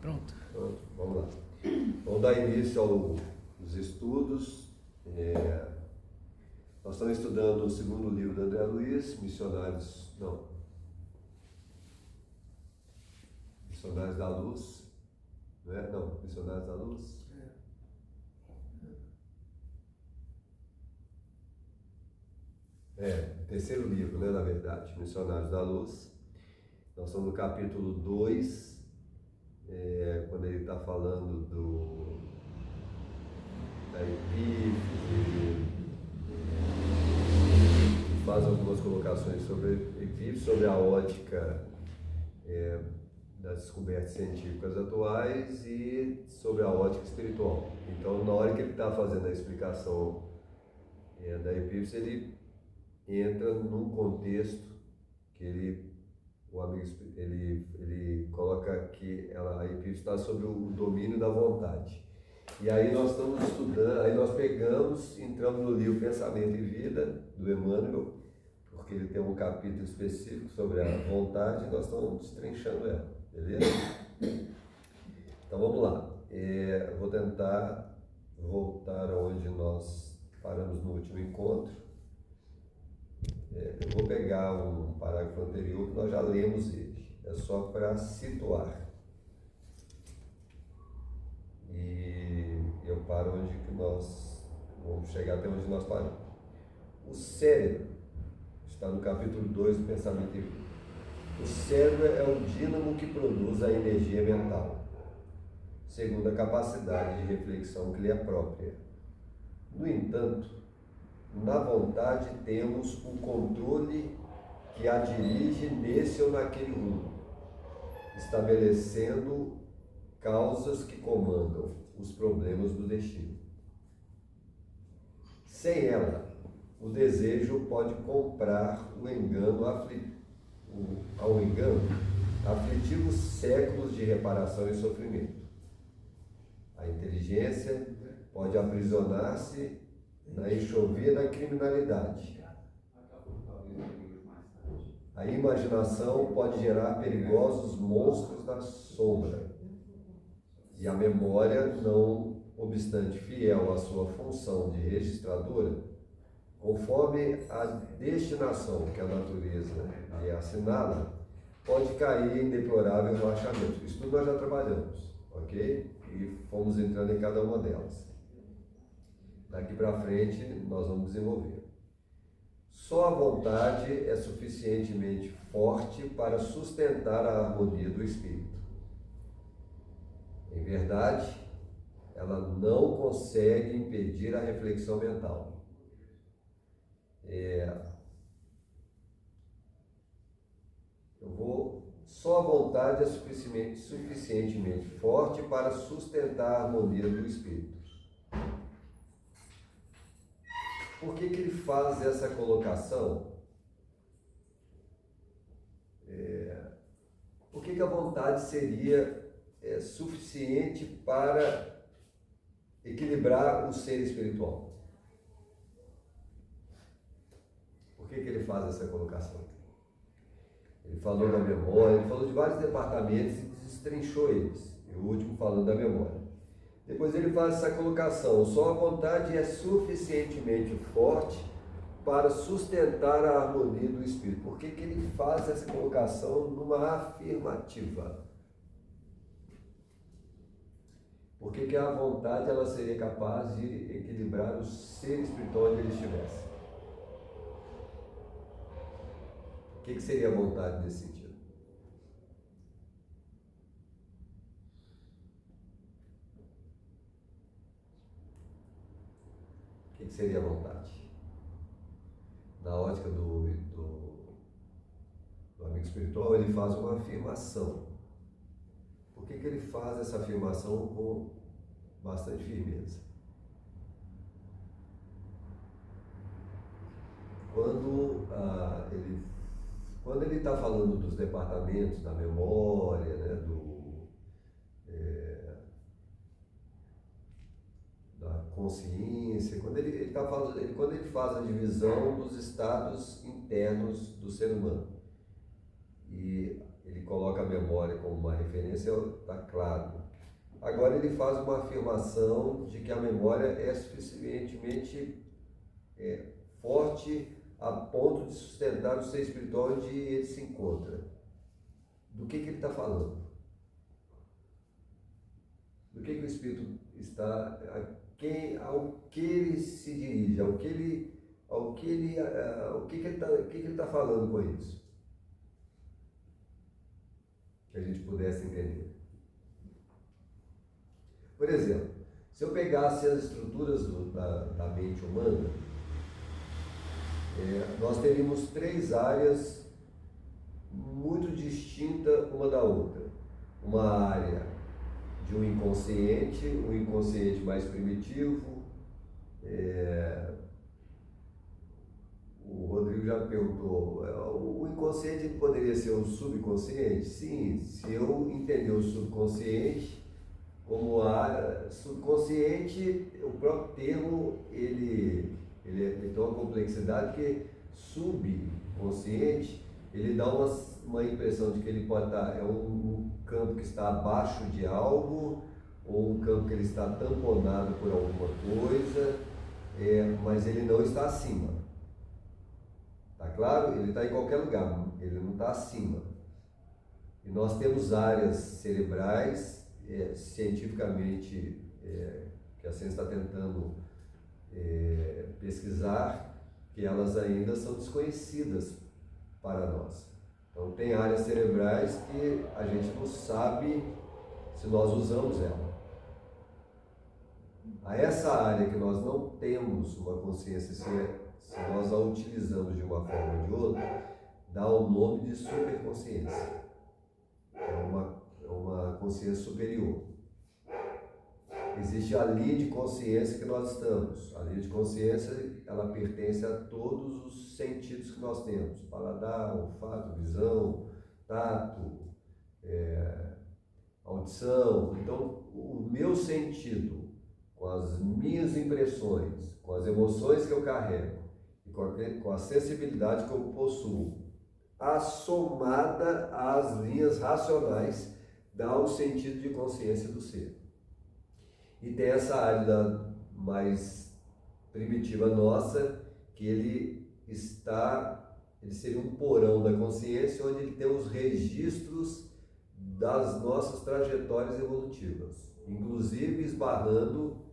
Pronto. Pronto, vamos lá. Vamos dar início aos estudos. Nós estamos estudando o segundo livro do André Luiz, Missionários da Luz. Não é? Não, Missionários da Luz. Terceiro livro, né, na verdade, Missionários da Luz. Nós estamos no capítulo 2, quando ele está falando da epífise, faz algumas colocações sobre a epífise, sobre a ótica das descobertas científicas atuais e sobre a ótica espiritual. Então, na hora que ele está fazendo a explicação da epífise, ele entra num contexto que ele coloca que a epífise está sobre o domínio da vontade. E aí nós estamos estudando, aí nós entramos no livro Pensamento e Vida, do Emmanuel, porque ele tem um capítulo específico sobre a vontade e nós estamos destrinchando ela, beleza? Então vamos lá. Eu vou tentar voltar onde nós paramos no último encontro. Eu vou pegar um parágrafo anterior que nós já lemos ele, é só para situar. E eu paro onde que nós vamos chegar, até onde nós paramos. O cérebro está no capítulo 2 do Pensamento e Vida. O cérebro é o dínamo que produz a energia mental, segundo a capacidade de reflexão que lhe é própria. No entanto, na vontade temos o controle que a dirige nesse ou naquele rumo, estabelecendo causas que comandam os problemas do destino. Sem ela, o desejo pode comprar ao engano aflitivos séculos de reparação e sofrimento. A inteligência pode aprisionar-se na enxovia da criminalidade. A imaginação pode gerar perigosos monstros da sombra. E a memória, não obstante fiel à sua função de registradora, conforme a destinação que a natureza lhe assinala, pode cair em deplorável relaxamento. Isso tudo nós já trabalhamos, ok? E fomos entrando em cada uma delas. Daqui para frente nós vamos desenvolver. Só a vontade é suficientemente forte para sustentar a harmonia do espírito. Em verdade, ela não consegue impedir a reflexão mental. Só a vontade é suficientemente forte para sustentar a harmonia do espírito. Por que ele faz essa colocação? Por que a vontade seria suficiente para equilibrar o ser espiritual? Por que ele faz essa colocação? Ele falou da memória, ele falou de vários departamentos e destrinchou eles. E o último falando da memória. Depois ele faz essa colocação: só a vontade é suficientemente forte para sustentar a harmonia do espírito. Por que ele faz essa colocação numa afirmativa? Por que a vontade ela seria capaz de equilibrar o ser espiritual onde ele estivesse? O que seria a vontade nesse sentido? O que seria a vontade? Na ótica do amigo espiritual, ele faz uma afirmação. Por que ele faz essa afirmação com bastante firmeza? Quando ele está falando dos departamentos da memória, né, da consciência, quando ele faz a divisão dos estados internos do ser humano, e ele coloca a memória como uma referência, está claro. Agora ele faz uma afirmação de que a memória é suficientemente forte a ponto de sustentar o ser espiritual onde ele se encontra. Do que ele está falando? Do que o Espírito está, ao que ele se dirige, o que ele está falando com isso? Que a gente pudesse entender. Por exemplo, se eu pegasse as estruturas da mente humana, nós teríamos 3 áreas muito distintas uma da outra. Uma área de um inconsciente mais primitivo. O Rodrigo já perguntou, o inconsciente poderia ser um subconsciente? Sim, se eu entender o subconsciente como área subconsciente, o próprio termo ele tem uma complexidade, porque subconsciente ele dá uma impressão de que ele pode estar, um campo que está abaixo de algo, ou um campo que ele está tamponado por alguma coisa, mas ele não está acima. Tá claro? Ele está em qualquer lugar, ele não está acima. E nós temos áreas cerebrais, cientificamente, que a ciência está tentando pesquisar, que elas ainda são desconhecidas para nós. Então tem áreas cerebrais que a gente não sabe se nós usamos ela. A essa área que nós não temos uma consciência se nós a utilizamos de uma forma ou de outra, dá o nome de superconsciência. É uma consciência superior. Existe a linha de consciência que nós estamos. A linha de consciência, ela pertence a todos os sentidos que nós temos. Paladar, olfato, visão, tato, audição. Então, o meu sentido, com as minhas impressões, com as emoções que eu carrego, e com a sensibilidade que eu possuo, assomada às linhas racionais, dá o sentido de consciência do ser. E tem essa área mais primitiva nossa, que ele seria um porão da consciência, onde ele tem os registros das nossas trajetórias evolutivas, inclusive esbarrando,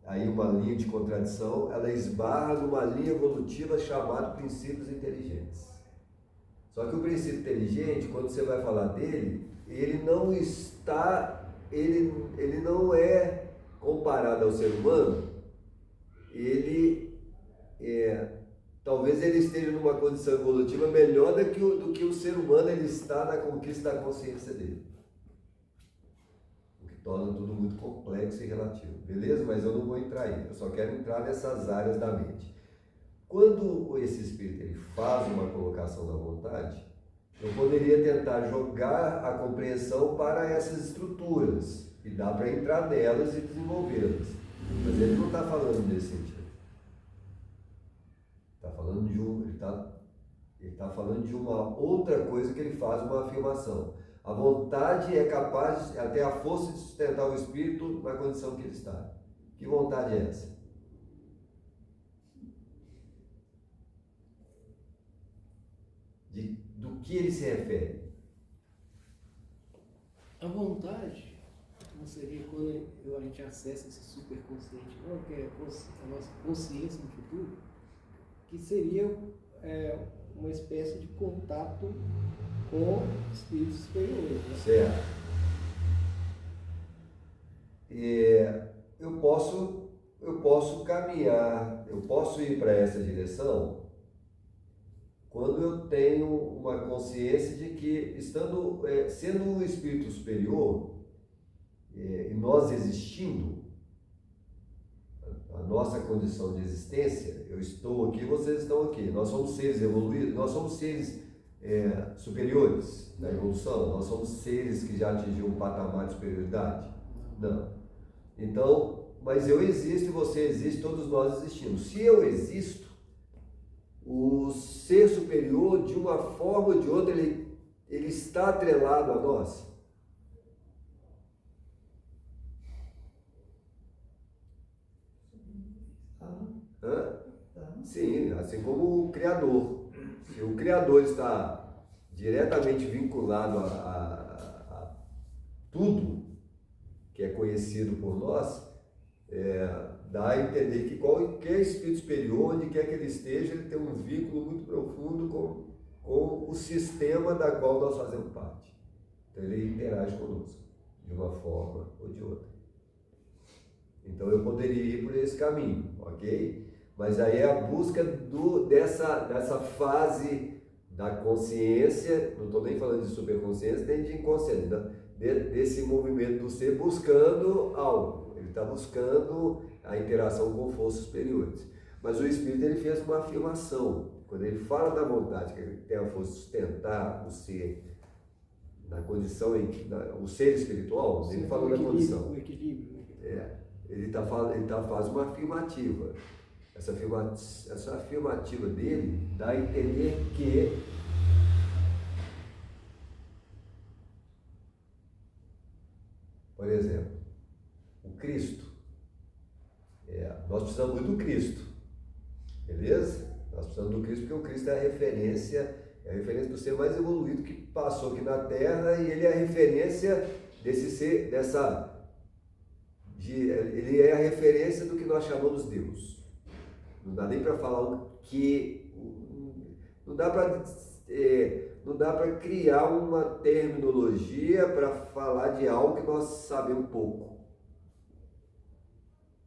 aí uma linha de contradição, ela esbarra numa linha evolutiva chamada princípios inteligentes. Só que o princípio inteligente, quando você vai falar dele, ele não é comparado ao ser humano, talvez ele esteja numa condição evolutiva melhor do que o ser humano ele está na conquista da consciência dele. O que torna tudo muito complexo e relativo. Beleza? Mas eu não vou entrar aí. Eu só quero entrar nessas áreas da mente. Quando esse espírito ele faz uma colocação da vontade, eu poderia tentar jogar a compreensão para essas estruturas. E dá para entrar nelas e desenvolvê-las. Mas ele não está falando desse sentido. Ele está falando de uma outra coisa que ele faz uma afirmação. A vontade é capaz, até a força de sustentar o espírito na condição que ele está. Que vontade é essa? Do que ele se refere? A vontade não seria quando a gente acessa esse superconsciente, não, que é a nossa consciência no futuro, que seria uma espécie de contato com espíritos superiores. Né? Certo. Eu posso caminhar, eu posso ir para essa direção quando eu tenho uma consciência de que, sendo um espírito superior, e nós existindo, a nossa condição de existência, eu estou aqui, vocês estão aqui, nós somos seres evoluídos, nós somos seres superiores na evolução, nós somos seres que já atingiram um patamar de superioridade? Não. Então, mas eu existo e você existe, todos nós existimos. Se eu existo, o ser superior, de uma forma ou de outra, ele ele está atrelado a nós? Hã? Sim, assim como o Criador. Se o Criador está diretamente vinculado a tudo que é conhecido por nós, dá a entender que qualquer espírito superior, onde quer que ele esteja, ele tem um vínculo muito profundo com o sistema da qual nós fazemos parte. Então ele interage conosco, de uma forma ou de outra. Então eu poderia ir por esse caminho, ok? Mas aí é a busca dessa fase da consciência, não estou nem falando de superconsciência, nem de inconsciência, desse movimento do ser buscando algo. Ele está buscando a interação com forças superiores. Mas o Espírito ele fez uma afirmação. Quando ele fala da vontade, que ele tem a força de sustentar o ser na condição o ser espiritual, ele falou da condição. O equilíbrio. Ele faz uma afirmativa. Essa afirmativa dele dá a entender que por exemplo, o Cristo. Nós precisamos muito do Cristo. Beleza? Nós precisamos do Cristo porque o Cristo é a referência do ser mais evoluído que passou aqui na Terra, e ele é a referência desse ser, ele é a referência do que nós chamamos Deus. Não dá nem para falar o que, não dá para criar uma terminologia para falar de algo que nós sabemos pouco.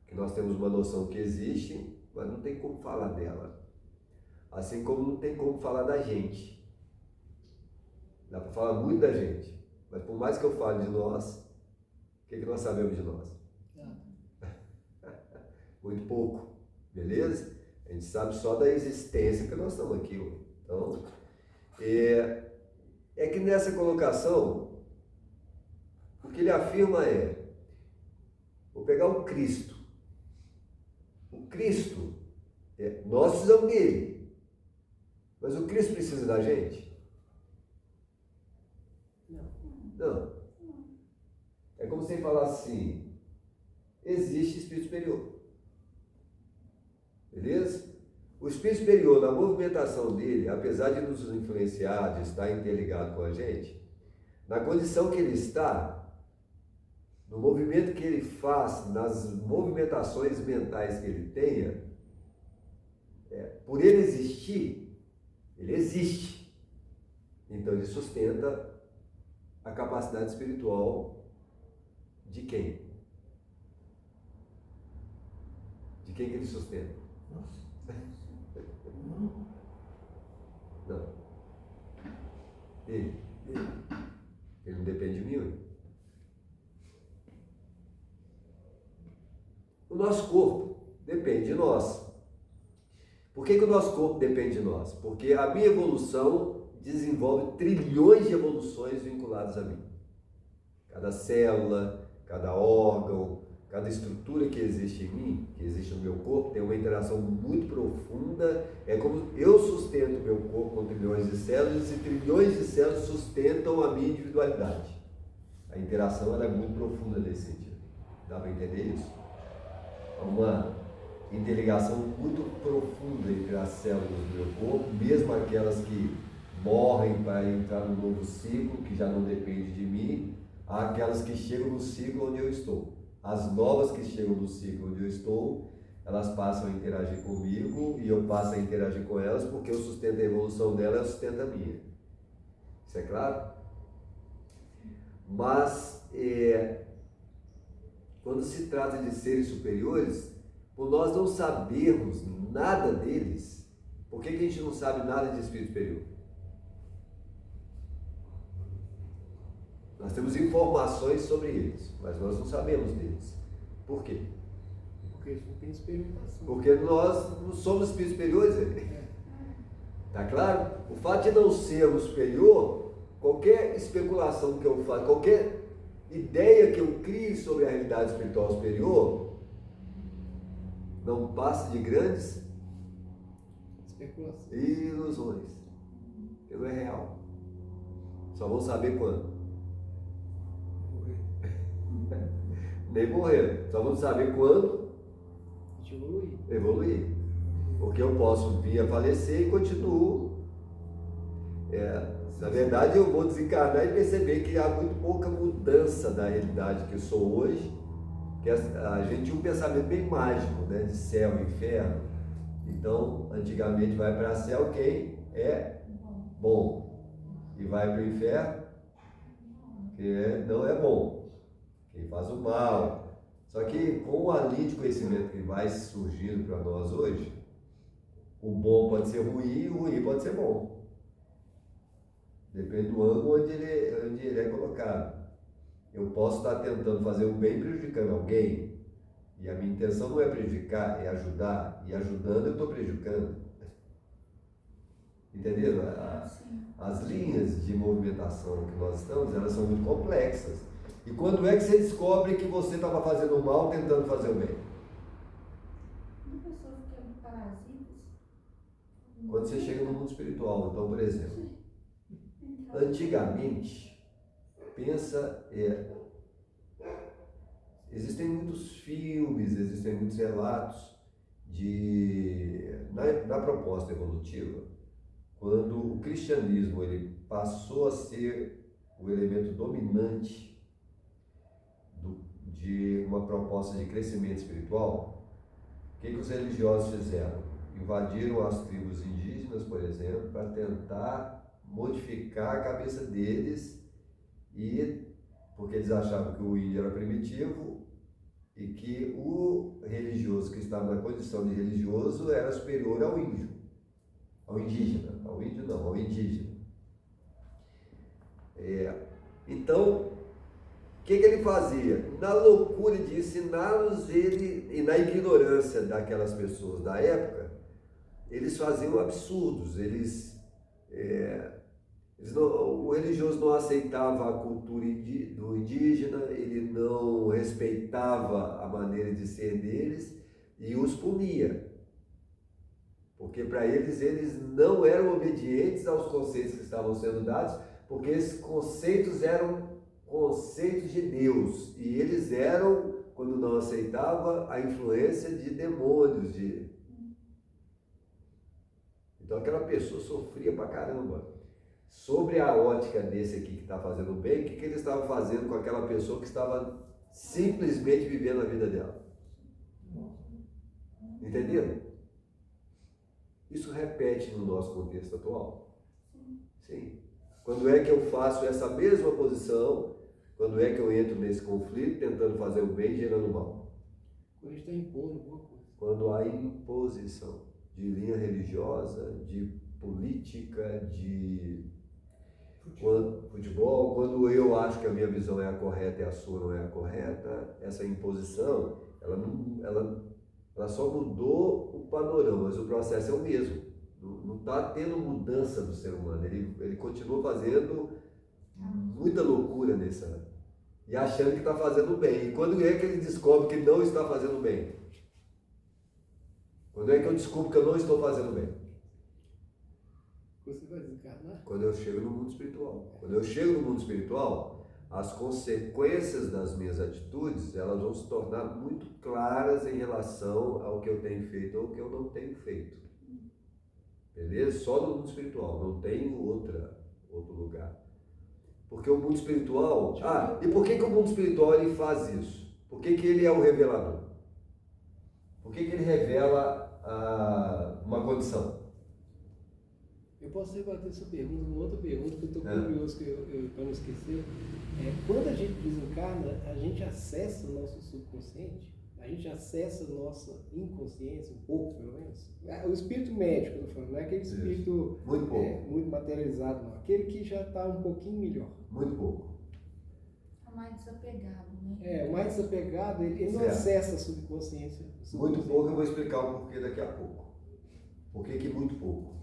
Que nós temos uma noção que existe, mas não tem como falar dela. Assim como não tem como falar da gente. Dá para falar muito da gente, mas por mais que eu fale de nós, o que nós sabemos de nós? Muito pouco, beleza? A gente sabe só da existência que nós estamos aqui. Então, é que nessa colocação, o que ele afirma vou pegar o Cristo. O Cristo, nós precisamos dele, mas o Cristo precisa da gente? Não. É como se ele falasse assim, existe espírito superior. Beleza? O espírito superior, na movimentação dele, apesar de nos influenciar, de estar interligado com a gente, na condição que ele está, no movimento que ele faz, nas movimentações mentais que ele tenha, por ele existir, ele existe. Então ele sustenta a capacidade espiritual de quem? De quem que ele sustenta? Nossa. Não. Ele não depende de mim. O nosso corpo depende de nós. Por que o nosso corpo depende de nós? Porque a minha evolução desenvolve trilhões de evoluções vinculadas a mim. Cada célula, cada órgão, cada estrutura que existe em mim, que existe no meu corpo, tem uma interação muito profunda. É como eu sustento o meu corpo com trilhões de células, e trilhões de células sustentam a minha individualidade. A interação ela é muito profunda nesse sentido. Dá para entender isso? Há uma interligação muito profunda entre as células do meu corpo, mesmo aquelas que morrem para entrar no novo ciclo, que já não depende de mim, há aquelas que chegam no ciclo onde eu estou. As novas que chegam no ciclo onde eu estou, elas passam a interagir comigo e eu passo a interagir com elas, porque eu sustento a evolução dela e eu sustento a minha. Isso é claro? Mas, quando se trata de seres superiores, por nós não sabermos nada deles, por que a gente não sabe nada de espírito superior? Nós temos informações sobre eles, mas nós não sabemos deles. Por quê? Porque eles não têm experimentação. Porque nós não somos espíritos superiores. Tá claro? O fato de não sermos superior, qualquer especulação que eu faça, qualquer ideia que eu crie sobre a realidade espiritual superior, não passa de grandes Especulação. ilusões. Porque não é real. Só vão saber quando. Morrer. Nem morrer. Só vão saber quando A gente evoluir. evoluir. Porque eu posso vir a falecer e continuo. Na verdade, eu vou desencarnar e perceber que há muito pouca mudança da realidade que eu sou hoje. Que a gente tinha um pensamento bem mágico, né? De céu e inferno. Então, antigamente vai para céu quem é bom. E vai para o inferno quem não é bom. Quem faz o mal. Só que com a linha de conhecimento que vai surgindo para nós hoje, o bom pode ser ruim e o ruim pode ser bom. Depende do ângulo onde ele é colocado. Eu posso estar tentando fazer o bem prejudicando alguém, e a minha intenção não é prejudicar, é ajudar, e ajudando eu estou prejudicando. Entenderam? As linhas de movimentação que nós estamos, elas são muito complexas. E quando é que você descobre que você estava fazendo o mal tentando fazer o bem? Uma pessoa ficando parasitas. Quando você chega no mundo espiritual. Então, por exemplo, antigamente, existem muitos filmes, existem muitos relatos na proposta evolutiva, quando o cristianismo ele passou a ser o elemento dominante de uma proposta de crescimento espiritual, o que os religiosos fizeram? Invadiram as tribos indígenas, por exemplo, para tentar modificar a cabeça deles, porque eles achavam que o índio era primitivo e que o religioso que estava na condição de religioso era superior ao índio, ao indígena, ao índio não, ao indígena. Então, o que ele fazia? Na loucura de ensiná-los e na ignorância daquelas pessoas da época, eles faziam absurdos, o religioso não aceitava a cultura do indígena, ele não respeitava a maneira de ser deles e os punia. Porque para eles não eram obedientes aos conceitos que estavam sendo dados, porque esses conceitos eram conceitos de Deus e eles eram, quando não aceitava, a influência de demônios. Então aquela pessoa sofria pra caramba. Sobre a ótica desse aqui que está fazendo bem, o que ele estava fazendo com aquela pessoa que estava simplesmente vivendo a vida dela? Entenderam? Isso repete no nosso contexto atual? Sim. Quando é que eu faço essa mesma posição? Quando é que eu entro nesse conflito, tentando fazer o bem e gerando o mal? Quando a gente está impondo alguma coisa. Quando há imposição de linha religiosa, de política, de futebol, quando eu acho que a minha visão é a correta e a sua não é a correta, essa imposição, ela só mudou o panorama, mas o processo é o mesmo. Não está tendo mudança do ser humano, ele continua fazendo muita loucura e achando que está fazendo bem. E quando é que ele descobre que não está fazendo bem? Quando é que eu descubro que eu não estou fazendo bem? Você vai desencarnar? Quando eu chego no mundo espiritual. Quando eu chego no mundo espiritual, as consequências das minhas atitudes, elas vão se tornar muito claras em relação ao que eu tenho feito ou ao que eu não tenho feito. Beleza? Só no mundo espiritual, não tem outro lugar. Porque o mundo espiritual... e por que o mundo espiritual ele faz isso? Por que ele é o revelador? Por que ele revela uma condição? Eu posso rebater essa pergunta, uma outra pergunta que eu estou curioso, para não esquecer. Quando a gente desencarna, a gente acessa o nosso subconsciente, a gente acessa a nossa inconsciência, um pouco pelo menos. O espírito médico, eu estou falando, não é aquele espírito muito pouco, muito materializado, não. Aquele que já está um pouquinho melhor. Muito pouco. O mais desapegado, né? O mais desapegado, ele não acessa a subconsciência. Muito pouco, eu vou explicar o porquê daqui a pouco. Por que muito pouco?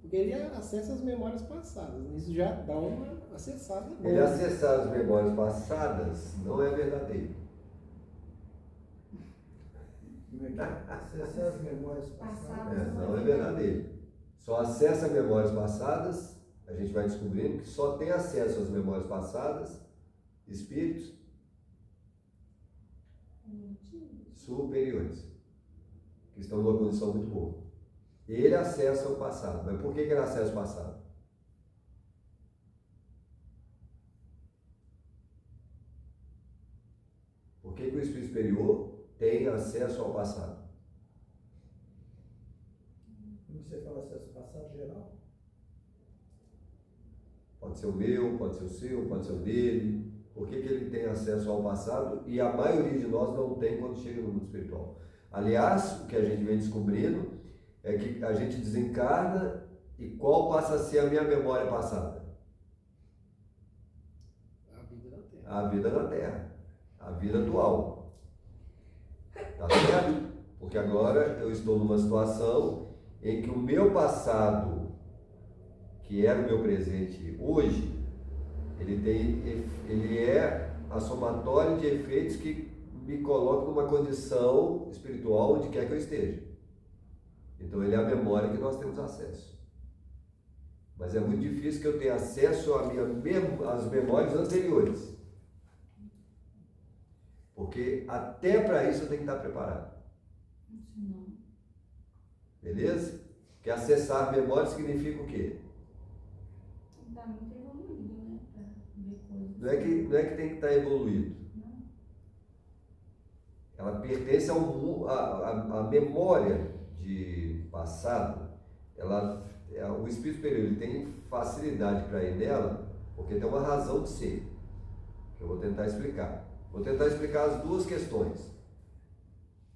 Porque ele acessa as memórias passadas, isso já dá uma acessada. Ele acessar as memórias passadas não é verdadeiro. Acessar as memórias passadas. Não é verdadeiro. Só acessa memórias passadas a gente vai descobrindo que só tem acesso às memórias passadas espíritos superiores, que estão numa condição muito boa. Ele acessa o passado. Mas por que ele acessa o passado? Por que o espírito superior tem acesso ao passado? Você fala acesso ao passado geral? Pode ser o meu, pode ser o seu, pode ser o dele. Por que ele tem acesso ao passado e a maioria de nós não tem quando chega no mundo espiritual? Aliás, o que a gente vem descobrindo é que a gente desencarna e qual passa a ser a minha memória passada? A vida na Terra. A vida na Terra, a vida atual. Tá certo? Porque agora eu estou numa situação em que o meu passado, que era o meu presente hoje, ele é a somatória de efeitos que me colocam numa condição espiritual onde quer que eu esteja. Então ele é a memória que nós temos acesso. Mas é muito difícil que eu tenha acesso às memórias anteriores. Porque até para isso eu tenho que estar preparado. Beleza? Porque acessar memória significa o quê? Está muito evoluído, né? Para ver coisas. Não é que tem que estar evoluído. Não. Ela pertence à memória de passado. O espírito superior ele tem facilidade para ir nela, porque tem uma razão de ser, que eu vou tentar explicar. Vou tentar explicar as duas questões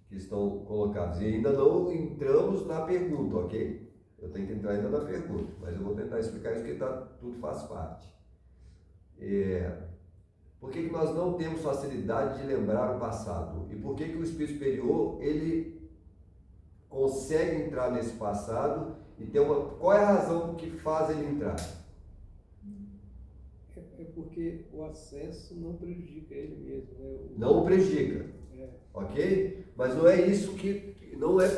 que estão colocadas. E ainda não entramos na pergunta, ok? Eu tenho que entrar ainda na pergunta, mas eu vou tentar explicar isso porque tudo faz parte. Por que nós não temos facilidade de lembrar o passado? E por que o espírito superior ele consegue entrar nesse passado e ter qual é a razão que faz ele entrar? É porque o acesso não prejudica ele mesmo, né? Não o prejudica, ok? Mas não é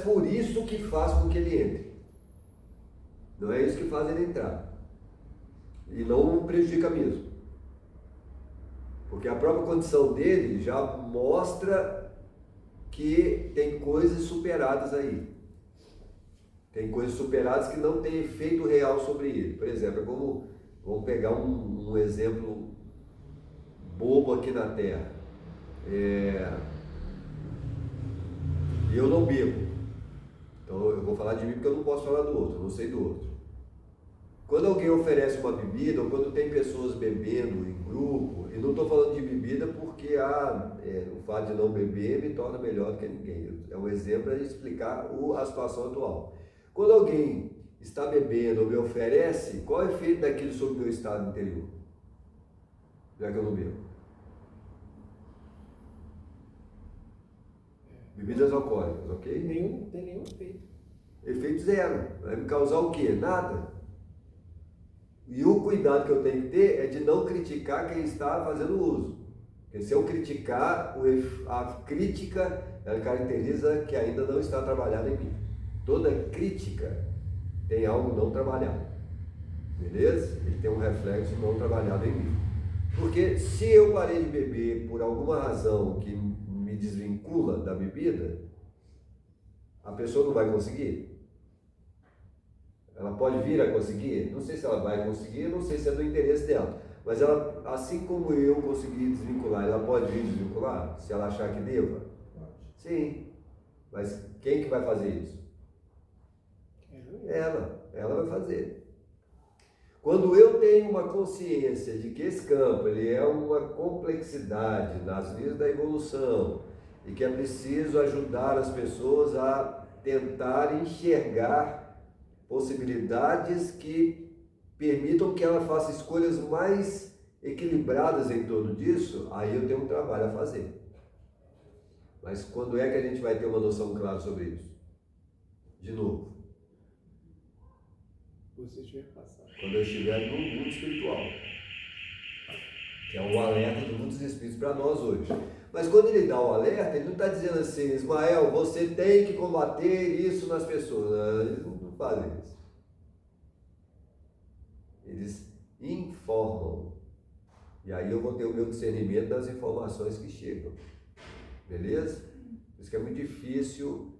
por isso que faz com que ele entre. Não é isso que faz ele entrar. E não o prejudica mesmo. Porque a própria condição dele já mostra que tem coisas superadas aí. Tem coisas superadas que não têm efeito real sobre ele. Por exemplo, vamos pegar um exemplo bobo aqui na Terra. Eu não bebo. Então eu vou falar de mim porque eu não posso falar do outro, eu não sei do outro. Quando alguém oferece uma bebida, ou quando tem pessoas bebendo em grupo, e não estou falando de bebida porque o fato de não beber me torna melhor do que ninguém. É um exemplo para explicar a situação atual. Quando alguém está bebendo ou me oferece, qual é o efeito daquilo sobre o meu estado interior? Já que eu não bebo. Bebidas alcoólicas, ok? Não tem nenhum efeito. Efeito zero. Vai me causar o quê? Nada. E o cuidado que eu tenho que ter é de não criticar quem está fazendo uso. Porque se eu criticar, a crítica ela caracteriza que ainda não está trabalhada em mim. Toda crítica tem algo não trabalhado. Beleza? Ele tem um reflexo não trabalhado em mim. Porque se eu parei de beber por alguma razão que me desvincula da bebida, a pessoa não vai conseguir. Ela pode vir a conseguir? Não sei se ela vai conseguir, não sei se é do interesse dela. Mas ela, assim como eu consegui desvincular, ela pode vir desvincular? Se ela achar que deva? Pode. Sim. Mas quem que vai fazer isso? Ela vai fazer. Quando eu tenho uma consciência de que esse campo ele é uma complexidade nas linhas da evolução e que é preciso ajudar as pessoas a tentar enxergar possibilidades que permitam que ela faça escolhas mais equilibradas em torno disso, aí eu tenho um trabalho a fazer. Mas quando é que a gente vai ter uma noção clara sobre isso? De novo. Você tiver passado. Quando eu estiver no mundo espiritual. Que é o alerta do mundo dos espíritos para nós hoje. Mas quando ele dá o alerta, ele não está dizendo assim, Ismael, você tem que combater isso nas pessoas. Ele não faz isso. Ele eles informam. E aí eu vou ter o meu discernimento das informações que chegam. Beleza? Por isso que é muito difícil.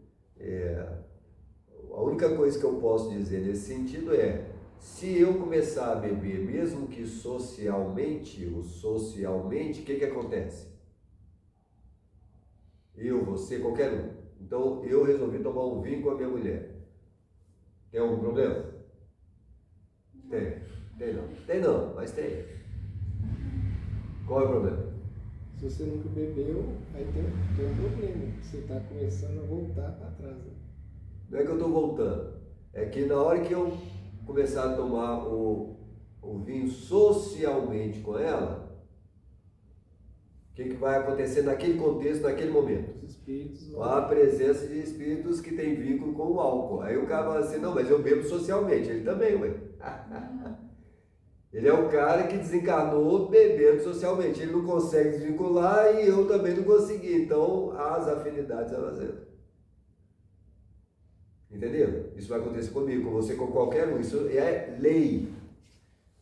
A única coisa que eu posso dizer nesse sentido é, se eu começar a beber, mesmo que socialmente, o que acontece? Eu, você, qualquer um. Então, eu resolvi tomar um vinho com a minha mulher. Tem algum problema? Tem. Tem não. Tem não, mas tem. Qual é o problema? Se você nunca bebeu, aí tem um problema. Você está começando a voltar para trás. Né? Não é que eu estou voltando. É que na hora que eu começar a tomar o vinho socialmente com ela, o que vai acontecer naquele contexto, naquele momento? Os espíritos. A presença de espíritos que tem vínculo com o álcool. Aí o cara fala assim, não, mas eu bebo socialmente. Ele também, ué. Ele é o cara que desencarnou bebendo socialmente. Ele não consegue desvincular e eu também não consegui. Então, as afinidades, elas entram. Entendeu? Isso vai acontecer comigo, com você, com qualquer um. Isso é lei.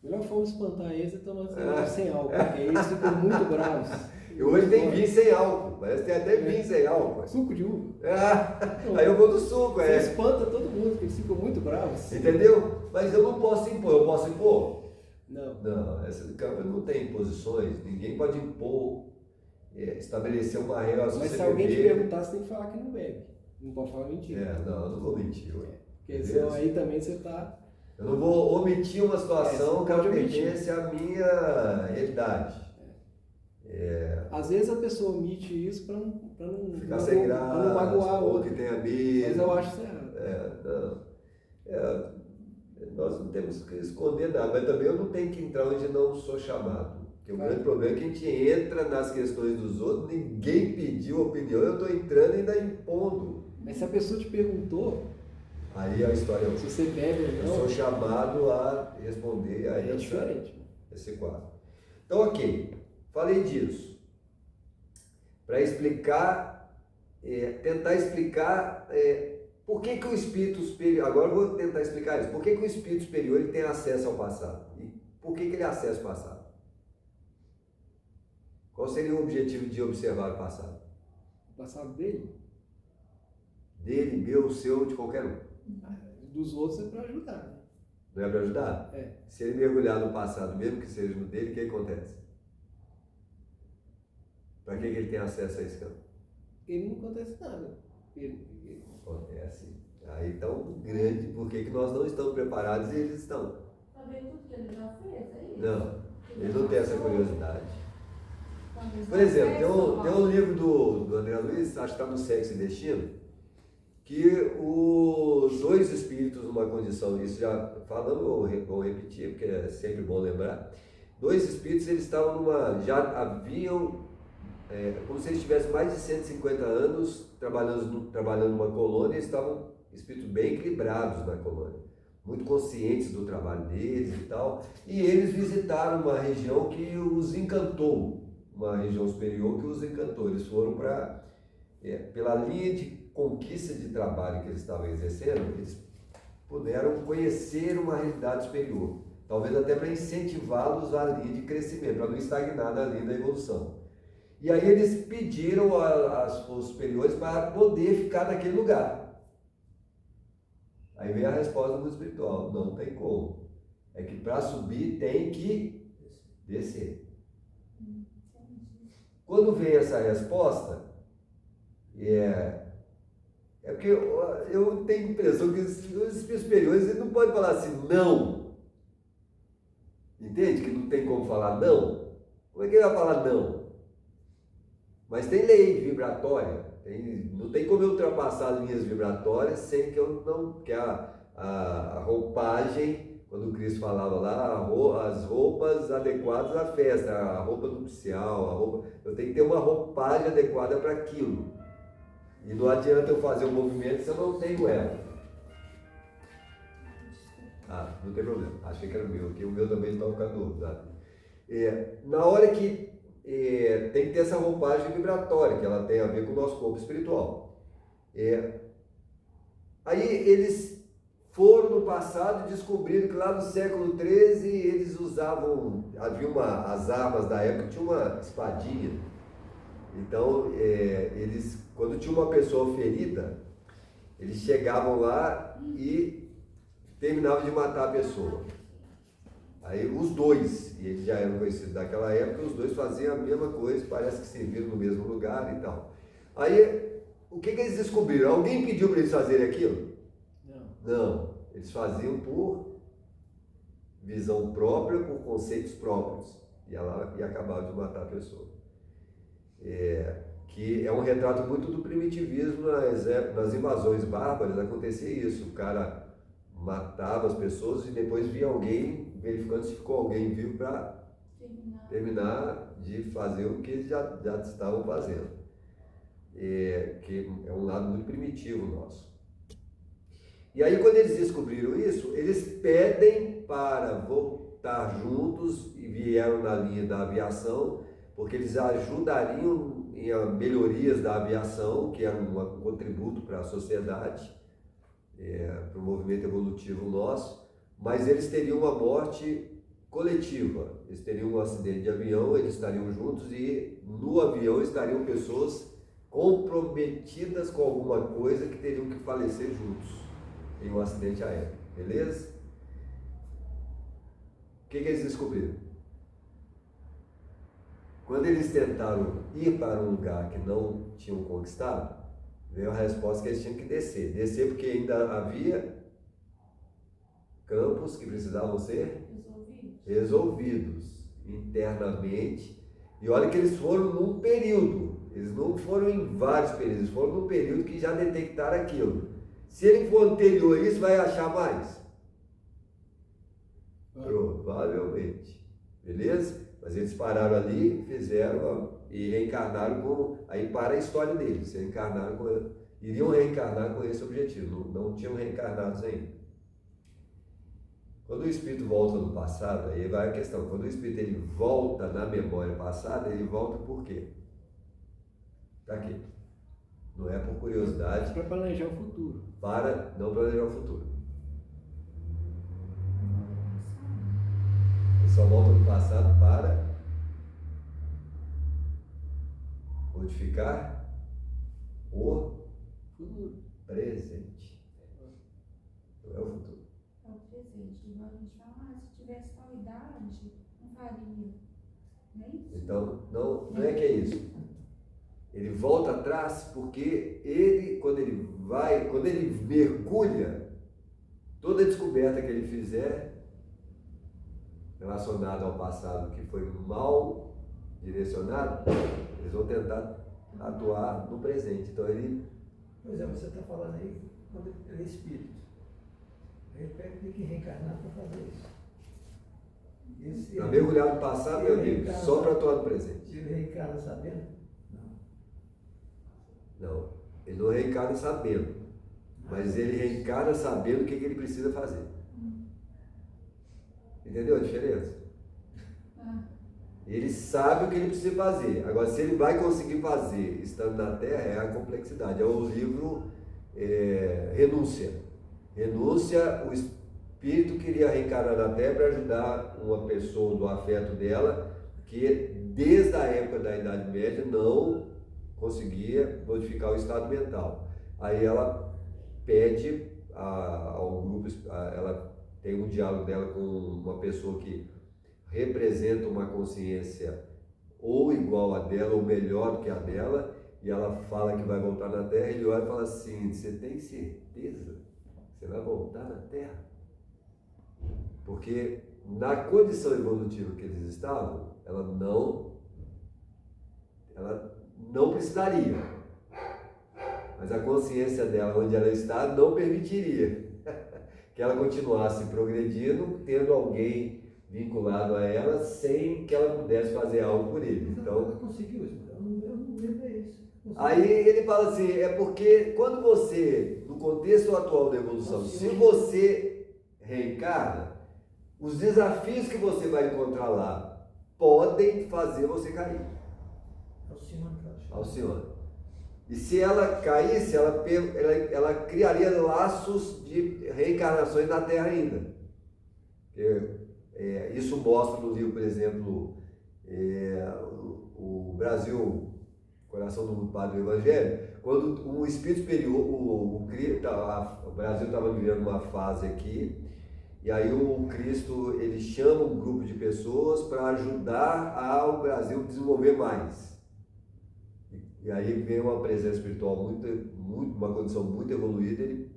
A melhor forma de espantar eles é tomar cerveja sem álcool, porque eles ficam muito bravos. E hoje tem vinho sem álcool. Parece que tem até vinho sem álcool. Suco de uva. Aí eu vou do suco, Você espanta todo mundo, porque eles ficam muito bravos. Entendeu? Mas eu não posso impor. Eu posso impor? Não. Não, essa do campo não tem imposições. Ninguém pode impor, estabelecer uma regra. Mas se alguém te perguntar, você tem que falar que não bebe. Não pode falar mentira. Não, eu não vou mentir. Porque senão aí também você está... Eu não vou omitir uma situação que ela pertence à minha realidade. Às vezes a pessoa omite isso para não ficar sem graça, pra não magoar o outro. Que tenha medo. Mas eu acho errado. Nós não temos que esconder nada, mas também eu não tenho que entrar onde não sou chamado. Porque o grande problema é que a gente entra nas questões dos outros, ninguém pediu opinião, eu estou entrando e ainda impondo. Mas se a pessoa te perguntou, aí a história é se você bebe ou não, eu sou chamado a responder a é diferente. Esse quadro. Então, ok, falei disso. Para explicar, tentar explicar por que o espírito superior, agora eu vou tentar explicar isso, por que o espírito superior ele tem acesso ao passado? E por que ele acessa o passado? Qual seria o objetivo de observar o passado? O passado dele? Dele, meu, seu, de qualquer um. Dos outros é para ajudar. Né? Não é para ajudar? Se ele mergulhar no passado, mesmo que seja no dele, o que acontece? Para que ele tem acesso a esse campo? Ele não acontece nada. Acontece. Aí então, grande, por que nós não estamos preparados e eles estão? Saber tudo que ele já fez, é isso? Não, ele não tem essa curiosidade. Por exemplo, tem um livro do André Luiz, acho que está no Sexo e Destino, que os dois espíritos numa condição, isso já falando, vou repetir, porque é sempre bom lembrar, dois espíritos, eles estavam já haviam, como se eles tivessem mais de 150 anos trabalhando numa colônia, eles estavam espíritos bem equilibrados na colônia, muito conscientes do trabalho deles e tal, e eles visitaram uma região que os encantou, uma região superior que os encantou, eles foram pela linha de conquista de trabalho que eles estavam exercendo, eles puderam conhecer uma realidade superior, talvez até para incentivá-los à linha de crescimento, para não estagnar na linha da evolução. E aí eles pediram às forças superiores para poder ficar naquele lugar. Aí vem a resposta do mundo espiritual, não tem como. É que para subir tem que descer. Quando vem essa resposta, é porque eu tenho a impressão que os espíritos superiores eles não podem falar assim, não. Entende? Que não tem como falar não. Como é que ele vai falar não? Mas tem lei vibratória. Não tem como eu ultrapassar linhas vibratórias sem que eu não... Que a roupagem, quando o Cristo falava lá, as roupas adequadas à festa, a roupa nupcial, eu tenho que ter uma roupagem adequada para aquilo. E não adianta eu fazer um movimento se eu não tenho ela. Não tem problema. Achei que era o meu, porque o meu também está ficando dúvida. Na hora que tem que ter essa roupagem vibratória, que ela tem a ver com o nosso corpo espiritual. Aí eles foram no passado e descobriram que lá no século XIII eles usavam, as armas da época tinha uma espadinha. Então, eles, quando tinha uma pessoa ferida, eles chegavam lá e terminavam de matar a pessoa. Aí os dois, e eles já eram conhecidos daquela época, os dois faziam a mesma coisa, parece que serviram no mesmo lugar e tal. Aí, o que eles descobriram? Alguém pediu para eles fazerem aquilo? Não, eles faziam por visão própria, por conceitos próprios. E acabavam de matar a pessoa. Que é um retrato muito do primitivismo nas invasões bárbaras, acontecia isso. O cara matava as pessoas e depois via alguém, verificando se ficou alguém vivo para terminar de fazer o que eles já estavam fazendo. Que é um lado muito primitivo nosso. E aí, quando eles descobriram isso, eles pedem para voltar juntos e vieram na linha da aviação, porque eles ajudariam em melhorias da aviação, que era um contributo para a sociedade, para o movimento evolutivo nosso, mas eles teriam uma morte coletiva. Eles teriam um acidente de avião, eles estariam juntos e no avião estariam pessoas comprometidas com alguma coisa que teriam que falecer juntos em um acidente aéreo, beleza? O que eles descobriram? Quando eles tentaram ir para um lugar que não tinham conquistado, veio a resposta que eles tinham que descer. Descer porque ainda havia campos que precisavam ser resolvidos internamente. E olha que eles foram num período, eles não foram em vários períodos, eles foram num período que já detectaram aquilo. Se ele for anterior a isso, vai achar mais? Provavelmente. Beleza? Mas eles pararam ali, fizeram e reencarnaram aí para a história deles. Iriam reencarnar com esse objetivo, não tinham reencarnados ainda. Quando o espírito volta no passado, aí vai a questão, quando o espírito ele volta na memória passada, ele volta por quê? Para quê? Não é por curiosidade. Para planejar o futuro. Para não planejar o futuro. Ele só volta no passado para modificar o futuro. Presente. Não é o futuro. É o presente. Igual a gente fala, se tivesse tal idade, não faria. Não é isso? Então, não é que é isso. Ele volta atrás porque quando ele mergulha, toda descoberta que ele fizer relacionada ao passado que foi mal direcionado, eles vão tentar atuar no presente. Então Pois é, você está falando aí quando ele é espírito. Ele tem que reencarnar para fazer isso. Para mergulhar no passado, meu amigo, só para atuar no presente. Ele reencarna sabendo? Não, ele não reencarna sabendo, mas ele reencarna sabendo o que ele precisa fazer. Entendeu a diferença? Ele sabe o que ele precisa fazer. Agora, se ele vai conseguir fazer estando na Terra, é a complexidade. É o livro Renúncia. Renúncia, o espírito queria reencarnar na Terra para ajudar uma pessoa do afeto dela, que desde a época da Idade Média não conseguia modificar o estado mental. Aí ela pede ao grupo, ela tem um diálogo dela com uma pessoa que representa uma consciência ou igual a dela, ou melhor do que a dela, e ela fala que vai voltar na Terra, e ele olha e fala assim, você tem certeza que você vai voltar na Terra? Porque na condição evolutiva que eles estavam, ela não precisaria, mas a consciência dela, onde ela está, não permitiria que ela continuasse progredindo, tendo alguém vinculado a ela, sem que ela pudesse fazer algo por ele. Então, ela conseguiu isso, eu não lembro isso. Aí ele fala assim, é porque quando você, no contexto atual da evolução, se você reencarna, os desafios que você vai encontrar lá podem fazer você cair. Alcione. Alcione. E se ela caísse, ela criaria laços de reencarnações na Terra ainda. Isso mostra no livro, por exemplo, o Brasil, Coração do Padre do Evangelho, quando um espírito superior, o Brasil estava vivendo uma fase aqui, e aí o Cristo, ele chama um grupo de pessoas para ajudar ao Brasil desenvolver mais. E aí vem uma presença espiritual uma condição muito evoluída, ele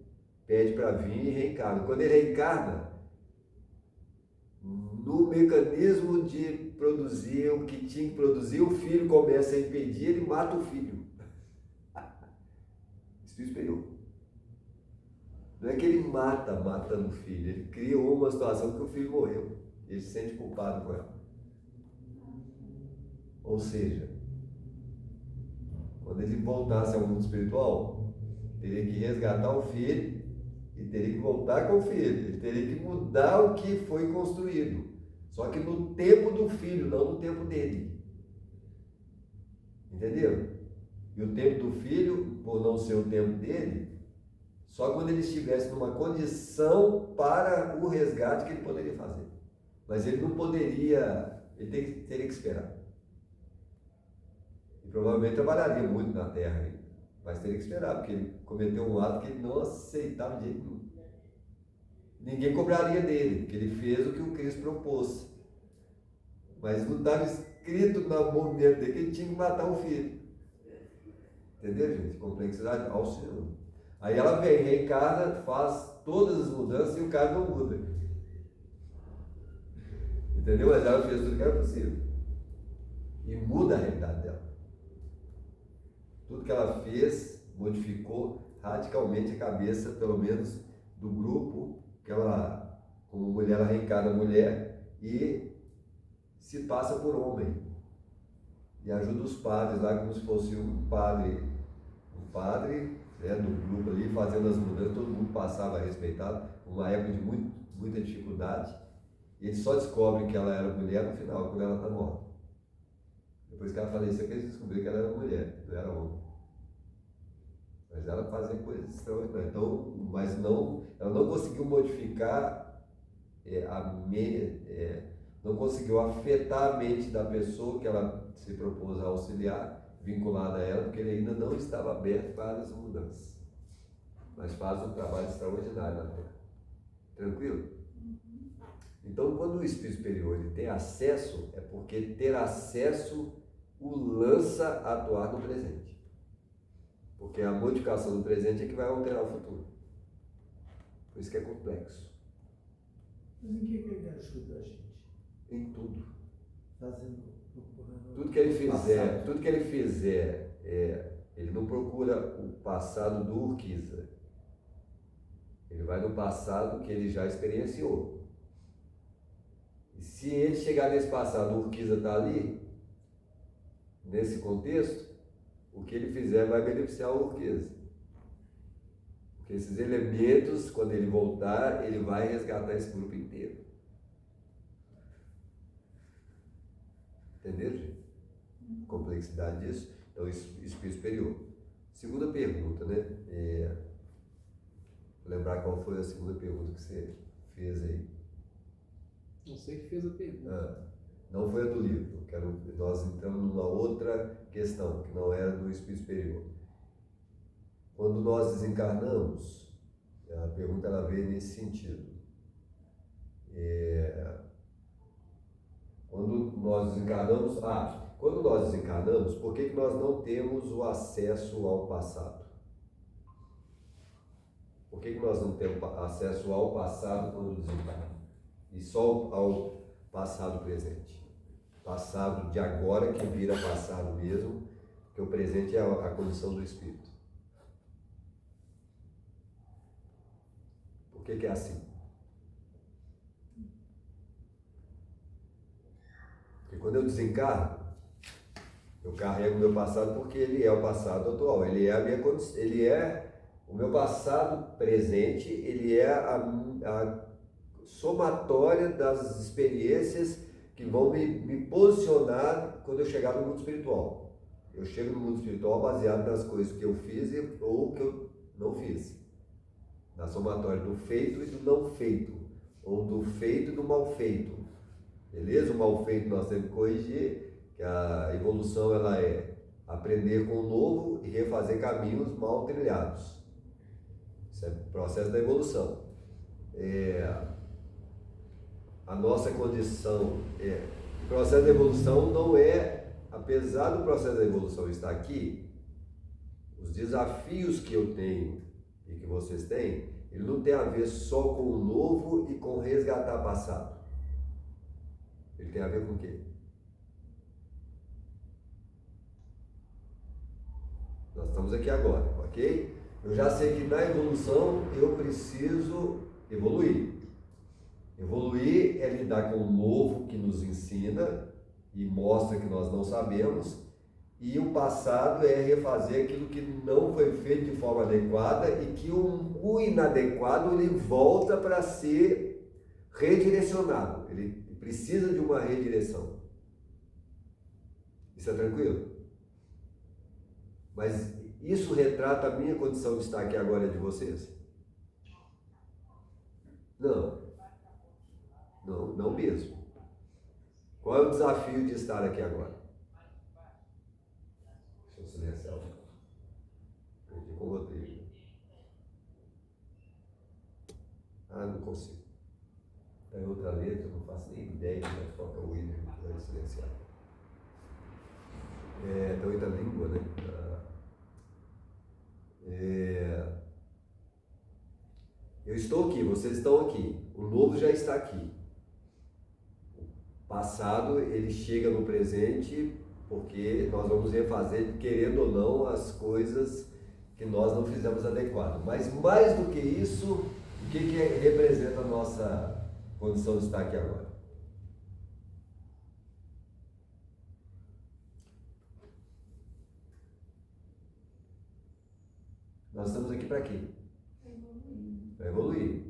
pede para vir e reencarna. Quando ele reencarna, no mecanismo de produzir o que tinha que produzir, o filho começa a impedir, ele mata o filho. Espírito superior. Não é que ele matando o filho, ele criou uma situação que o filho morreu. Ele se sente culpado com ela. Ou seja, quando ele voltasse ao mundo espiritual, teria que resgatar o filho e teria que voltar com o filho. Ele teria que mudar o que foi construído. Só que no tempo do filho, não no tempo dele. Entendeu? E o tempo do filho, por não ser o tempo dele, só quando ele estivesse numa condição para o resgate que ele poderia fazer. Mas ele não poderia, ele teria que esperar. E provavelmente trabalharia muito na Terra ainda, mas teria que esperar, porque ele cometeu um ato que ele não aceitava de jeito nenhum. Ninguém cobraria dele, porque ele fez o que o Cristo propôs. Mas não estava escrito no movimento dele que ele tinha que matar o filho. Entendeu, gente? Complexidade ao Senhor. Aí ela vem, reencarna, faz todas as mudanças e o cara não muda. Entendeu? Mas ela fez tudo que era possível. E muda a realidade dela. Tudo que ela fez modificou radicalmente a cabeça, pelo menos, do grupo, que ela, como mulher, ela reencarna mulher e se passa por homem. E ajuda os padres lá, como se fosse um padre, do grupo ali, fazendo as mudanças, todo mundo passava a respeitá-la, uma época de muita dificuldade. E eles só descobrem que ela era mulher no final, quando ela está morta. Depois que ela faleceu, que eles descobriram que ela era mulher, não era homem. Mas ela fazia coisas extraordinárias. Então, mas não, ela não conseguiu modificar não conseguiu afetar a mente da pessoa que ela se propôs a auxiliar, vinculada a ela, porque ele ainda não estava aberto para as mudanças. Mas faz um trabalho extraordinário na Terra. Tranquilo? Então, quando o Espírito Superior ele tem acesso, é porque ter acesso o lança a atuar no presente. Porque a modificação do presente é que vai alterar o futuro. Por isso que é complexo. Mas em que ele ajuda a gente? Em tudo. Procurando Tudo que ele fizer, ele não procura o passado do Urquiza. Ele vai no passado que ele já experienciou. E se ele chegar nesse passado, o Urquiza está ali, nesse contexto, o que ele fizer vai beneficiar o Urquiza. Porque esses elementos, quando ele voltar, ele vai resgatar esse grupo inteiro. Entenderam, gente? Complexidade disso. Então, Espírito Superior. Segunda pergunta, né? Vou lembrar qual foi a segunda pergunta que você fez aí. Não sei que fez a pergunta. Não foi a do livro. Nós entramos numa outra questão, que não era do Espírito Superior. Quando nós desencarnamos, a pergunta ela veio nesse sentido. Quando nós desencarnamos, por que nós não temos o acesso ao passado? Por que nós não temos acesso ao passado quando desencarnamos? E só ao passado presente? Passado de agora que vira passado mesmo, porque o presente é a condição do espírito. Por que é assim? Porque quando eu desencarno, eu carrego o meu passado porque ele é o passado atual, ele é a minha condição, ele é o meu passado presente, ele é a somatória das experiências que vão me posicionar quando eu chegar no mundo espiritual. Eu chego no mundo espiritual baseado nas coisas que eu fiz ou que eu não fiz. Na somatória do feito e do não feito. Ou do feito e do mal feito. Beleza? O mal feito nós temos que corrigir, que a evolução ela é aprender com o novo e refazer caminhos mal trilhados. Isso é o processo da evolução. A nossa condição o processo da evolução não é, apesar do processo da evolução estar aqui, os desafios que eu tenho e que vocês têm, ele não tem a ver só com o novo e com resgatar passado. Ele tem a ver com o quê? Nós estamos aqui agora, ok? Eu já sei que na evolução eu preciso evoluir. Evoluir é lidar com o novo que nos ensina e mostra que nós não sabemos, e o passado é refazer aquilo que não foi feito de forma adequada e que o inadequado ele volta para ser redirecionado, ele precisa de uma redireção. Isso é tranquilo? Mas isso retrata a minha condição de estar aqui agora de vocês? Não mesmo. Qual é o desafio de estar aqui agora? Deixa eu silenciar. Perdi com o roteiro. Não consigo. Tem outra letra, não faço nem ideia de como é que toca o William para silenciar. Tem outra língua, né? Eu estou aqui, vocês estão aqui. O novo já está aqui. O passado, ele chega no presente porque nós vamos refazer, querendo ou não, as coisas que nós não fizemos adequado. Mas mais do que isso, o que representa a nossa condição de estar aqui agora? Nós estamos aqui para quê? Para evoluir.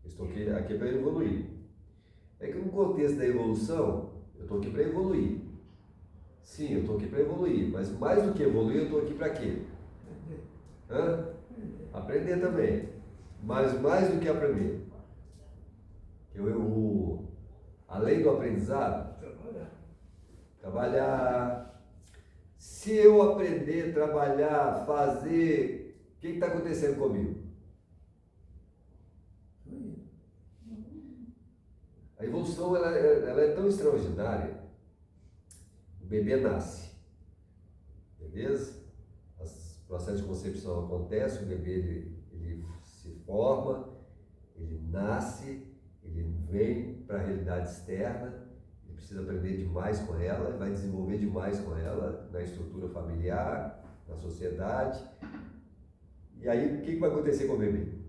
Eu estou aqui para evoluir. É que no contexto da evolução, eu estou aqui para evoluir. Sim, eu estou aqui para evoluir, mas mais do que evoluir, eu estou aqui para quê? Aprender também. Mas mais do que aprender. Além do aprendizado, trabalhar. Se eu aprender, trabalhar, fazer, o que está acontecendo comigo? A evolução ela é tão extraordinária. O bebê nasce, beleza? O processo de concepção acontece, o bebê ele se forma, ele nasce, ele vem para a realidade externa, ele precisa aprender demais com ela, ele vai desenvolver demais com ela na estrutura familiar, na sociedade. E aí o que vai acontecer com o bebê?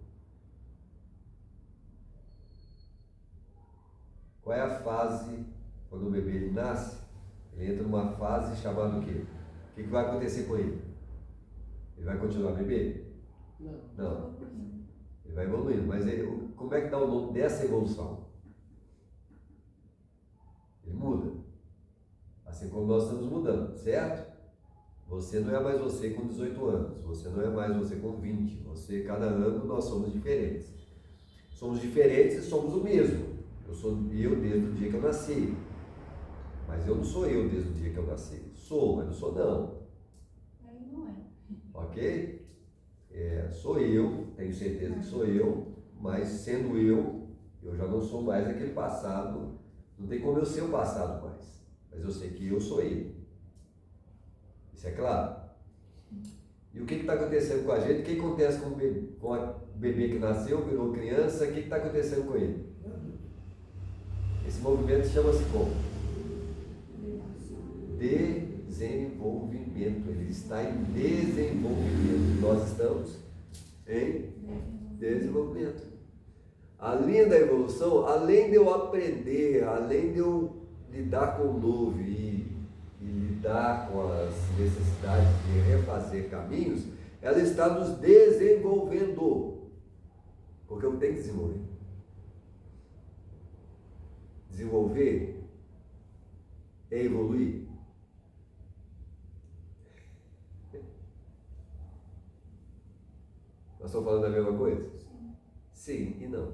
Qual é a fase, quando o bebê ele nasce, ele entra numa fase chamada o quê? O que vai acontecer com ele? Ele vai continuar bebê? Não. Ele vai evoluindo, mas como é que dá o nome dessa evolução? Ele muda. Assim como nós estamos mudando, certo? Você não é mais você com 18 anos, você não é mais você com 20, cada ano nós somos diferentes. Somos diferentes e somos o mesmo. Eu sou eu desde o dia que eu nasci. Mas eu não sou eu desde o dia que eu nasci. Sou, mas não sou não. Aí não é. Ok? Sou eu, tenho certeza que sou eu, mas sendo eu já não sou mais aquele passado. Não tem como eu ser o passado mais. Mas eu sei que eu sou ele. Isso é claro? E o que está acontecendo com a gente? O que acontece com o bebê que nasceu, virou criança? O que está acontecendo com ele? Esse movimento chama-se como? Desenvolvimento. Ele está em desenvolvimento. Nós estamos em desenvolvimento. A linha da evolução, além de eu aprender, além de eu lidar com o novo e lidar com as necessidades de refazer caminhos, ela está nos desenvolvendo. Porque eu tenho que desenvolver. Desenvolver é evoluir. Nós estamos falando da mesma coisa? Sim e não.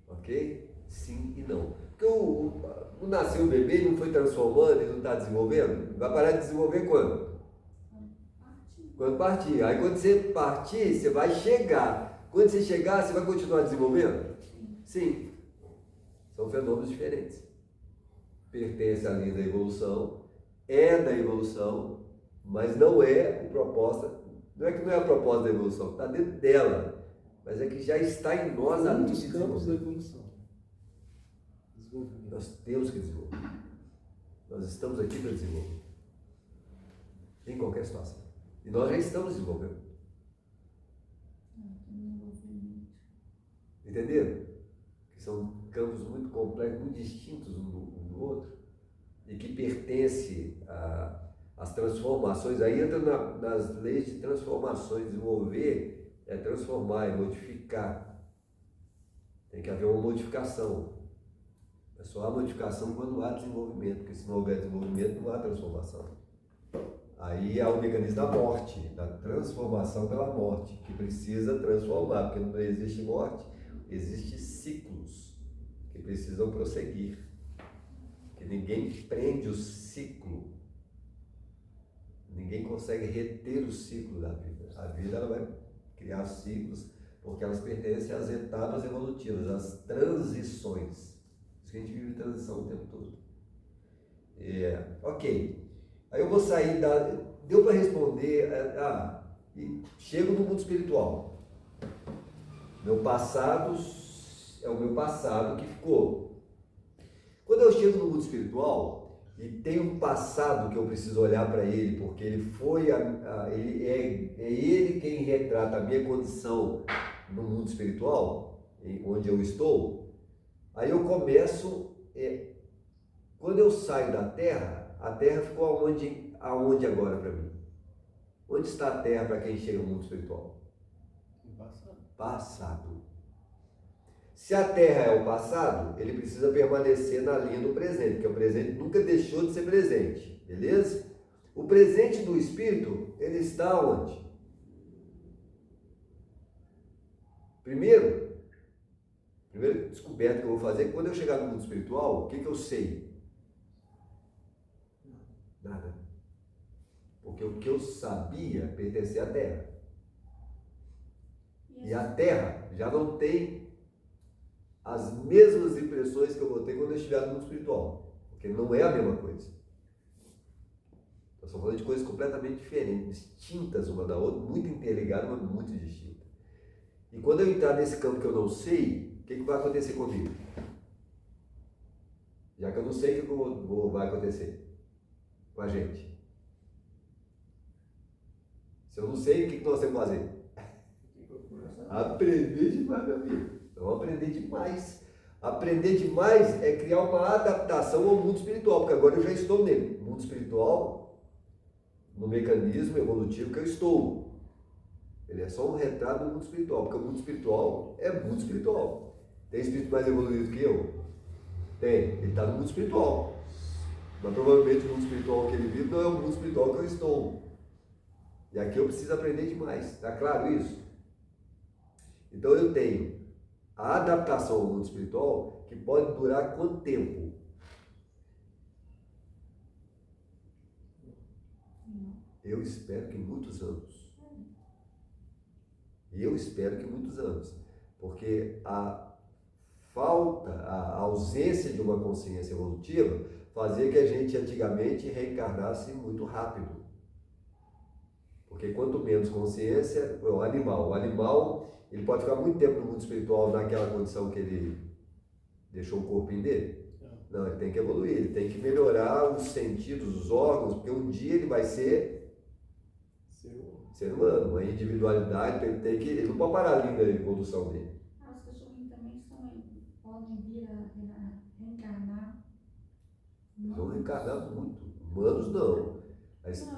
Ok? Sim e não. Porque nasceu o bebê e não foi transformando e não está desenvolvendo, vai parar de desenvolver quando? Quando partir. Aí quando você partir, você vai chegar. Quando você chegar, você vai continuar desenvolvendo? Sim. São fenômenos diferentes. Pertence à linha da evolução, é da evolução, mas não é o propósito. Não é que não é a proposta da evolução, está dentro dela. Mas é que já está em nós a Um linha dos de campos da desenvolvimento. evolução. Desenvolvimento. Nós temos que desenvolver. Nós estamos aqui para desenvolver. Em qualquer situação. E nós já estamos desenvolvendo. Entenderam? Que são campos muito complexos, muito distintos um do outro. E que pertencem às transformações. Aí entra nas leis de transformações. Desenvolver é transformar, é modificar. Tem que haver uma modificação. É só há modificação quando há desenvolvimento, porque se não houver desenvolvimento, não há transformação. Aí há o mecanismo da morte, da transformação pela morte, que precisa transformar, porque não existe morte, existem ciclos que precisam prosseguir. Que ninguém prende o ciclo, ninguém consegue reter o ciclo da vida. A vida ela vai criar ciclos, porque elas pertencem às etapas evolutivas, às transições. Isso que a gente vive transição o tempo todo. Ok. Aí eu vou sair da... Deu para responder... e chego no mundo espiritual. Meu passado é o meu passado que ficou. Quando eu chego no mundo espiritual e tem um passado que eu preciso olhar para ele, porque ele foi... ele é ele quem retrata a minha condição no mundo espiritual, onde eu estou. Aí eu começo... quando eu saio da Terra, a Terra ficou aonde agora para mim? Onde está a Terra para quem chega no mundo espiritual? Passado. Se a Terra é o passado, ele precisa permanecer na linha do presente, porque o presente nunca deixou de ser presente, beleza? O presente do Espírito, ele está onde? Primeira descoberta que eu vou fazer é que quando eu chegar no mundo espiritual, o que eu sei? Nada. Porque o que eu sabia pertencia à Terra. E a Terra já não tem as mesmas impressões que eu vou ter quando eu estiver no mundo espiritual. Porque não é a mesma coisa. Nós estamos falando de coisas completamente diferentes, distintas uma da outra, muito interligadas, mas muito distintas. E quando eu entrar nesse campo que eu não sei, o que vai acontecer comigo? Já que eu não sei o que vai acontecer com a gente. Se eu não sei, o que nós temos que fazer? Aprender demais, meu amigo. Então, aprender demais. Aprender demais é criar uma adaptação ao mundo espiritual, porque agora eu já estou nele. Mundo espiritual, no mecanismo evolutivo que eu estou. Ele é só um retrato do mundo espiritual, porque o mundo espiritual é mundo espiritual. Tem espírito mais evoluído que eu? Tem. Ele está no mundo espiritual. Mas provavelmente o mundo espiritual que ele vive não é o mundo espiritual que eu estou. E aqui eu preciso aprender demais. Está claro isso? Então eu tenho a adaptação ao mundo espiritual que pode durar quanto tempo? Eu espero que muitos anos. E eu espero que muitos anos. Porque a falta, a ausência de uma consciência evolutiva fazia que a gente antigamente reencarnasse muito rápido. Porque quanto menos consciência, o animal ele pode ficar muito tempo no mundo espiritual naquela condição que ele deixou o corpinho dele. Não, ele tem que evoluir, ele tem que melhorar os sentidos, os órgãos, porque um dia ele vai ser ser humano, uma individualidade, ele não pode parar ali na evolução dele. Os cachorrinhos também podem vir a reencarnar. Eles vão reencarnar muito. Humanos não. Mas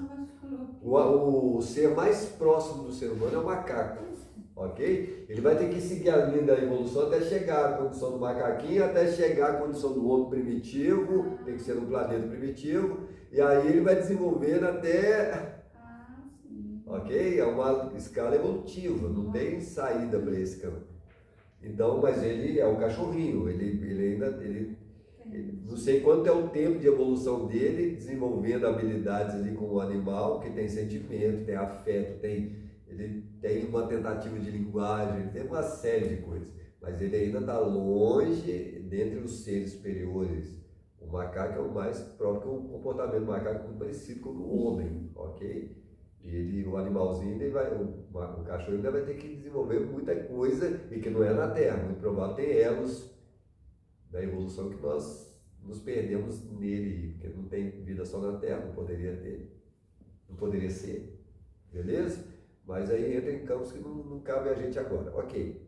falou. O ser mais próximo do ser humano é o macaco. Ok? Ele vai ter que seguir a linha da evolução até chegar à condição do macaquinho, até chegar à condição do homem primitivo, tem que ser um planeta primitivo, e aí ele vai desenvolvendo até... ok? É uma escala evolutiva, não tem saída para esse campo. Então, mas ele é um cachorrinho, não sei quanto é o tempo de evolução dele, desenvolvendo habilidades ali com o animal, que tem sentimento, tem afeto, ele tem uma tentativa de linguagem, tem uma série de coisas, mas ele ainda está longe dentre os seres superiores. O macaco é o mais próprio, o comportamento do macaco é muito parecido com o do homem, ok? O animalzinho, o cachorro ainda vai ter que desenvolver muita coisa e que não é na Terra, muito provável tem elos da evolução que nós nos perdemos nele, porque não tem vida só na Terra, não poderia ter, não poderia ser, beleza? Mas aí entra em campos que não cabe a gente agora, ok.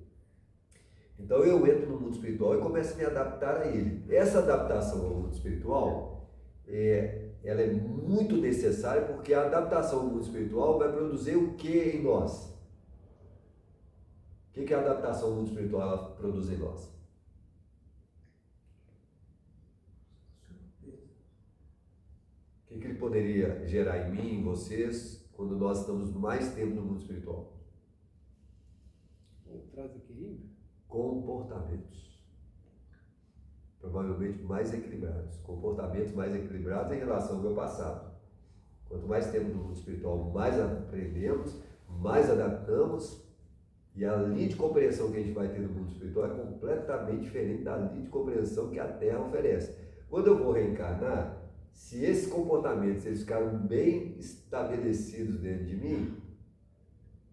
Então eu entro no mundo espiritual e começo a me adaptar a ele. Essa adaptação ao mundo espiritual, ela é muito necessária, porque a adaptação ao mundo espiritual vai produzir o que em nós? O que a adaptação ao mundo espiritual ela produz em nós? O que ele poderia gerar em mim, em vocês, quando nós estamos mais tempo no mundo espiritual? Traz equilíbrio. Comportamentos. Provavelmente mais equilibrados. Comportamentos mais equilibrados em relação ao meu passado. Quanto mais tempo no mundo espiritual, mais aprendemos, mais adaptamos, e a linha de compreensão que a gente vai ter no mundo espiritual é completamente diferente da linha de compreensão que a Terra oferece. Quando eu vou reencarnar, se esses comportamentos eles ficaram bem estabelecidos dentro de mim,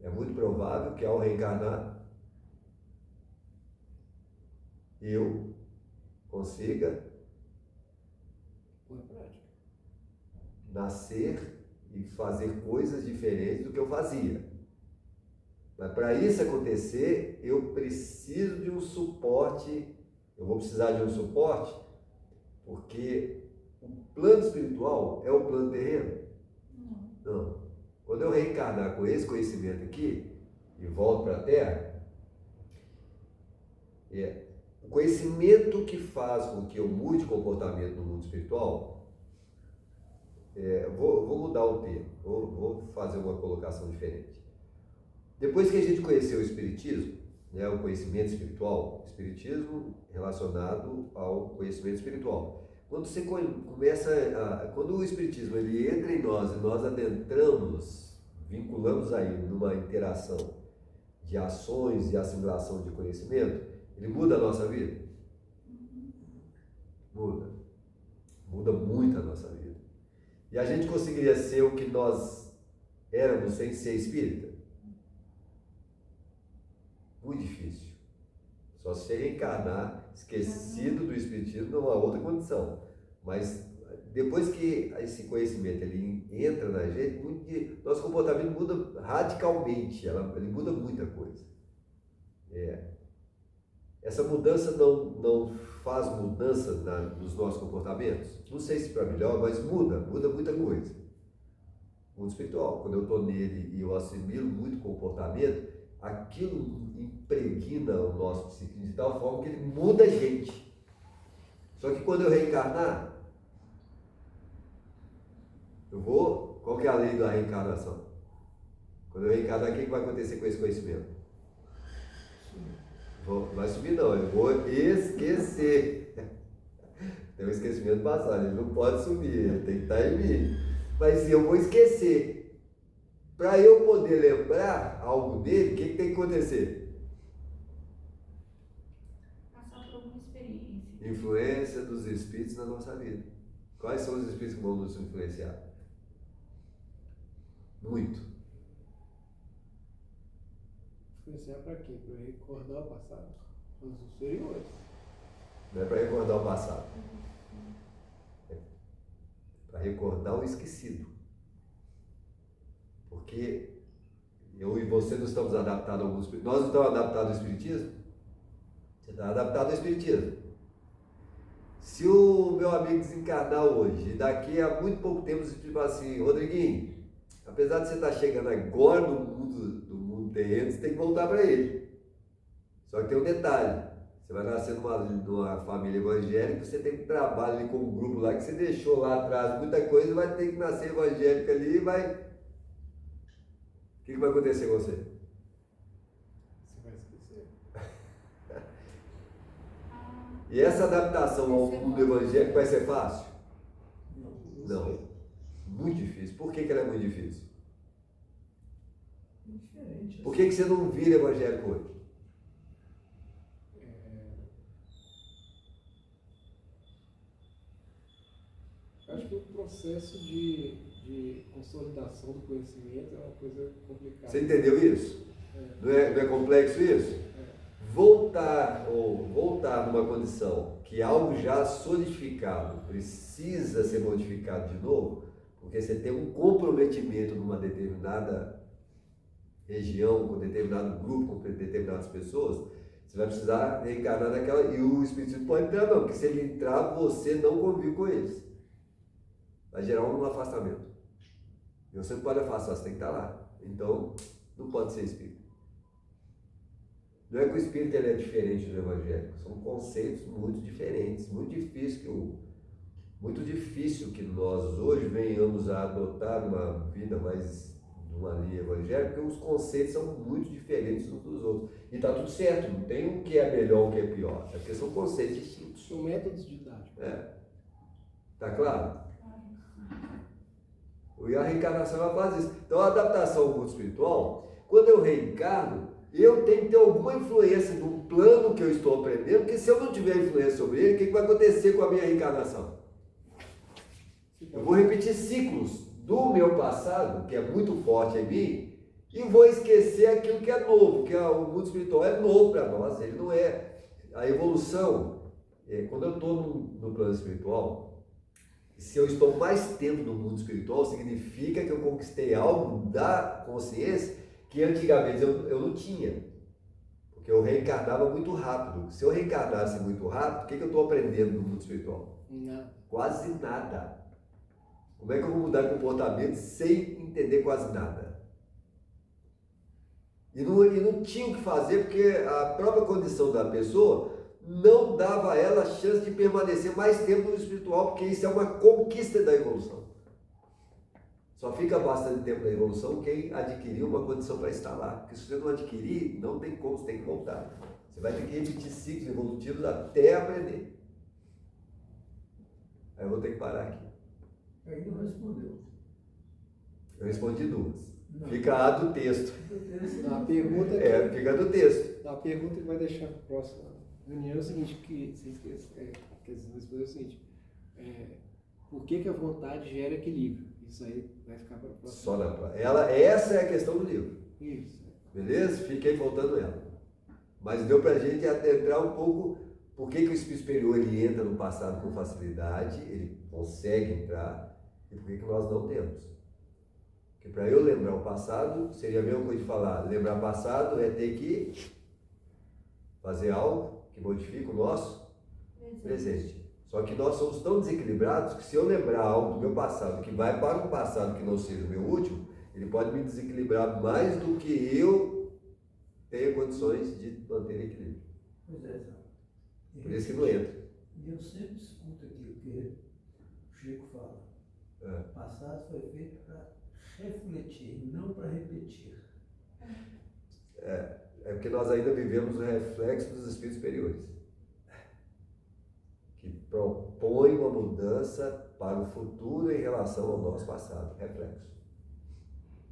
é muito provável que ao reencarnar eu consiga nascer e fazer coisas diferentes do que eu fazia. Mas para isso acontecer, eu preciso de um suporte. Eu vou precisar de um suporte porque o plano espiritual é o plano terreno? Não. Quando eu reencarnar com esse conhecimento aqui e volto para a Terra, o conhecimento que faz com que eu mude comportamento no mundo espiritual, vou mudar o termo, vou fazer uma colocação diferente. Depois que a gente conheceu o Espiritismo, o conhecimento espiritual, Espiritismo relacionado ao conhecimento espiritual. Quando você quando o Espiritismo ele entra em nós e nós adentramos, vinculamos aí numa interação de ações e assimilação de conhecimento, ele muda a nossa vida? Muda. Muda muito a nossa vida. E a gente conseguiria ser o que nós éramos sem ser espírita? Muito difícil. Só se reencarnar esquecido do espiritismo numa outra condição. Mas depois que esse conhecimento ele entra na gente, nosso comportamento muda radicalmente, ele muda muita coisa. Essa mudança não faz mudança nos nossos comportamentos? Não sei se para melhor, mas muda muita coisa. O mundo espiritual, quando eu estou nele e eu assimilo muito comportamento, aquilo impregna o nosso psiquismo de tal forma que ele muda a gente. Só que quando eu reencarnar, qual que é a lei da reencarnação? Quando eu reencarnar, o que vai acontecer com esse conhecimento? Vai subir não, eu vou esquecer. Tem um esquecimento passado, ele não pode subir, ele tem que estar em mim. Mas eu vou esquecer. Para eu poder lembrar algo dele, o que tem que acontecer? Passar por alguma experiência. Influência dos espíritos na nossa vida. Quais são os espíritos que vão nos influenciar? Muito. Influenciar para quê? Para recordar o passado? Os superiores. Não é para recordar o passado. É para recordar o esquecido. Porque eu e você não estamos adaptados ao mundo espiritual. Nós não estamos adaptados ao espiritismo? Você está adaptado ao espiritismo. Se o meu amigo desencarnar hoje, e daqui a muito pouco tempo você fala assim, Rodriguinho, apesar de você estar chegando agora no mundo terreno, você tem que voltar para ele. Só que tem um detalhe. Você vai nascer numa família evangélica, você tem um trabalho ali com um grupo lá que você deixou lá atrás muita coisa, vai ter que nascer evangélico ali e vai que vai acontecer com você? Você vai esquecer. E essa adaptação ao mundo evangélico vai ser fácil? Não. Muito difícil. Por que ela é muito difícil? É diferente. Por que você não vira evangélico hoje? Eu acho que o processo de consolidação do conhecimento é uma coisa complicada. Você entendeu isso? Não é complexo isso? Voltar numa condição que algo já solidificado precisa ser modificado de novo, porque você tem um comprometimento numa determinada região, com determinado grupo, com determinadas pessoas, você vai precisar reencarnar naquela, e o Espírito Santo pode entrar não, porque se ele entrar, você não convive com eles. Vai gerar um afastamento. E você não pode afastar, você tem que estar lá. Então, não pode ser espírito. Não é que o espírito ele é diferente do evangélico, são conceitos muito diferentes, muito difícil que nós hoje venhamos a adotar uma vida mais numa linha evangélica, porque os conceitos são muito diferentes uns dos outros. E está tudo certo, não tem o que é melhor, o que é pior, é porque são conceitos distintos. São métodos didáticos. Tá claro? E a reencarnação ela faz isso. Então a adaptação ao mundo espiritual, quando eu reencarno, eu tenho que ter alguma influência no plano que eu estou aprendendo, porque se eu não tiver influência sobre ele, o que vai acontecer com a minha reencarnação? Eu vou repetir ciclos do meu passado, que é muito forte em mim, e vou esquecer aquilo que é novo, que é o mundo espiritual é novo para nós, ele não é. A evolução, quando eu estou no plano espiritual, se eu estou mais tempo no mundo espiritual, significa que eu conquistei algo da consciência que antigamente eu não tinha. Porque eu reencarnava muito rápido. Se eu reencarnasse muito rápido, o que eu estou aprendendo no mundo espiritual? Nada. Quase nada. Como é que eu vou mudar de comportamento sem entender quase nada? E não tinha o que fazer, porque a própria condição da pessoa não dava a ela a chance de permanecer mais tempo no espiritual, porque isso é uma conquista da evolução. Só fica bastante tempo na evolução quem adquiriu uma condição para estar lá. Porque se você não adquirir, não tem como, você tem que voltar. Você vai ter que repetir ciclos evolutivos até aprender. Aí eu vou ter que parar aqui. Aí não respondeu. Eu respondi duas. Não. Fica a do texto. A pergunta Fica do texto. a pergunta que vai deixar para a próxima reunião é o seguinte, que você esquece, quer dizer, responder o seguinte, por que a vontade gera equilíbrio? Isso aí vai ficar para a próxima. Só na próxima. Essa é a questão do livro. Isso. Beleza? Fiquei voltando ela. Mas deu para a gente adentrar um pouco por que o espírito superior ele entra no passado com facilidade, ele consegue entrar, e por que nós não temos. Porque para eu lembrar o passado, seria a mesma coisa de falar, lembrar o passado é ter que fazer algo que modifica o nosso presente. Só que nós somos tão desequilibrados que se eu lembrar algo do meu passado que vai para um passado que não seja o meu último, ele pode me desequilibrar mais do que eu tenha condições de manter equilíbrio. Pois é, Zé. Por isso que não entra. E eu sempre escuto aquilo que o Chico fala. O passado foi feito para refletir, não para repetir. É porque nós ainda vivemos o reflexo dos espíritos superiores, que propõe uma mudança para o futuro em relação ao nosso passado. Reflexo.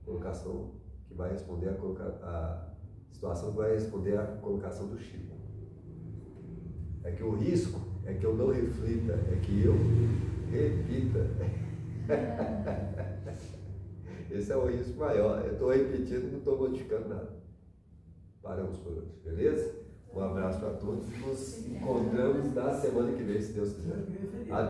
Colocação que vai responder a situação que vai responder à colocação do Chico. É que o risco é que eu não reflita, é que eu repita. Esse é o risco maior. Eu estou repetindo e não estou modificando nada. Paramos por hoje, beleza? Um abraço para todos e nos encontramos na semana que vem, se Deus quiser.